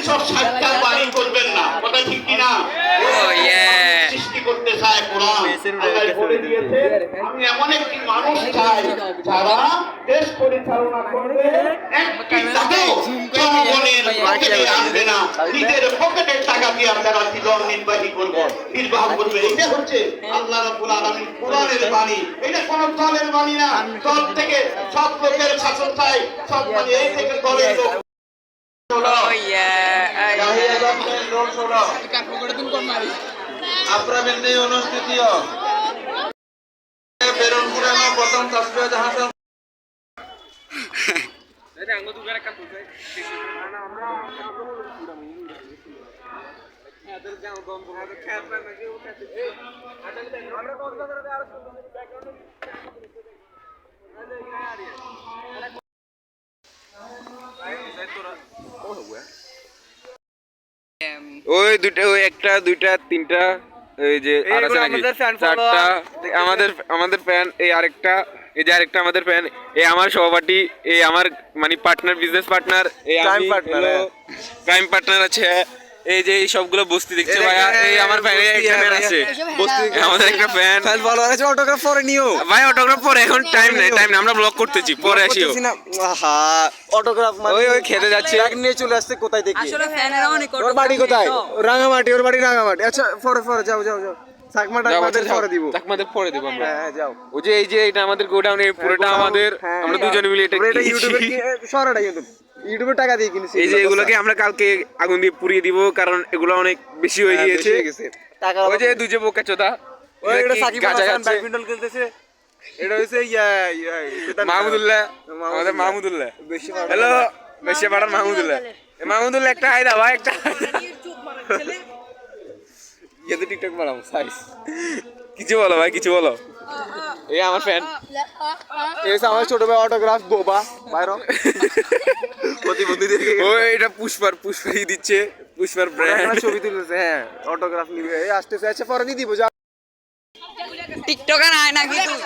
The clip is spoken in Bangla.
সব সাতটা বাড়ি করবেন না, কথা ঠিক কিনা? সৃষ্টি করতে চায় কোরআন। আল্লাহ বলে দিয়েছে, আমি এমন একটি মানুষ চাই যারা দেশ পরিচালনা করবে, একটি টাকাও জনগণের পকেটে আনবে না, নিজের পকেটের টাকা দিয়ে আপনারা জীবন নির্বাহ করবে। এটা হচ্ছে আল্লাহ রাব্বুল আলামিন কোরআনের বাণী। এটা কোন দলের বাণী না। দল থেকে সব লোকের শাসন চাই, সব মানে এই থেকে দলের লোক আপনারা বিন্দু অনুষ্ঠিত বেরনপুরে প্রথম তাসবিহ হাসান ওই দুটো, ওই একটা দুইটা তিনটা, এই যে আর আছে নাকি চারটা আমাদের ফ্যান, এই আরেকটা, এই যে আরেকটা আমাদের ফ্যান, এই আমার সহপাঠী, এই আমার মানে পার্টনার, বিজনেস পার্টনার, এই আমি প্রাইম পার্টনার আছে। এই যে এই সবগুলো বস্তি দেখছে ভাইয়া, এই আমার ফ্যান, একটা ফ্যান আছে বস্তি, আমাদের একটা ফ্যান ফলোয়ার আছে। অটোগ্রাফ পরে নিও ভাই, অটোগ্রাফ পরে, এখন টাইম নেই, আমরা ব্লগ করতেছি, পরে আসিও। অটোগ্রাফ ওই খেতে যাচ্ছে, ব্যাগ নিয়ে চলে আসছে কোথায় দেখি। আসলে ফ্যানেরা অনেক ওর বাড়ি কোথায়? রাঙামাটি, ওর বাড়ি রাঙামাটি। আচ্ছা পরে যাও চাকমাটা চাকমাদের পরে দেব আমরা। হ্যাঁ যাও। ওই যে এই যে এটা আমাদের গোডাউন, এই পুরোটা আমাদের, আমরা দুজনে মিলে এটা ইউটিউবে সরাটা কিন্তু ইউটিউবে টাকা দিয়ে কিনেছি। এই যে এগুলোকে আমরা কালকে আগুন দিয়ে পুড়িয়ে দিব, কারণ এগুলো অনেক বেশি হয়ে গিয়েছে। টাকা ওই যে দুই যে বোকা চোদা, ওই এটা সাকিব হাসান ব্যাডমিন্টন খেলতেছে। এটা হইছে মাহমুদুল্লাহ, আমাদের মাহমুদুল্লাহ। হ্যালো বেশি পাড়ার মাহমুদুল্লাহ। মাহমুদুল্লাহ একটা হাই দাও ভাই, একটা ইয়ে তো টিকটক বানাবো সাইজ। কিছু বলো ভাই, কিছু বলো। এই আমার ফ্যান, এই আমার ছোট ভাই অটোগ্রাফ বোবা বাইরে প্রতিবন্ধী দেখে। ও এটা পুষ্পার দিচ্ছে, পুষ্পার ব্র্যান্ড ছবি তুলতেছে। হ্যাঁ অটোগ্রাফ নিবে, এই আসতেছে। আচ্ছা পরে নিয়ে দিব, যা টিকটকার আয় নাকি তুই?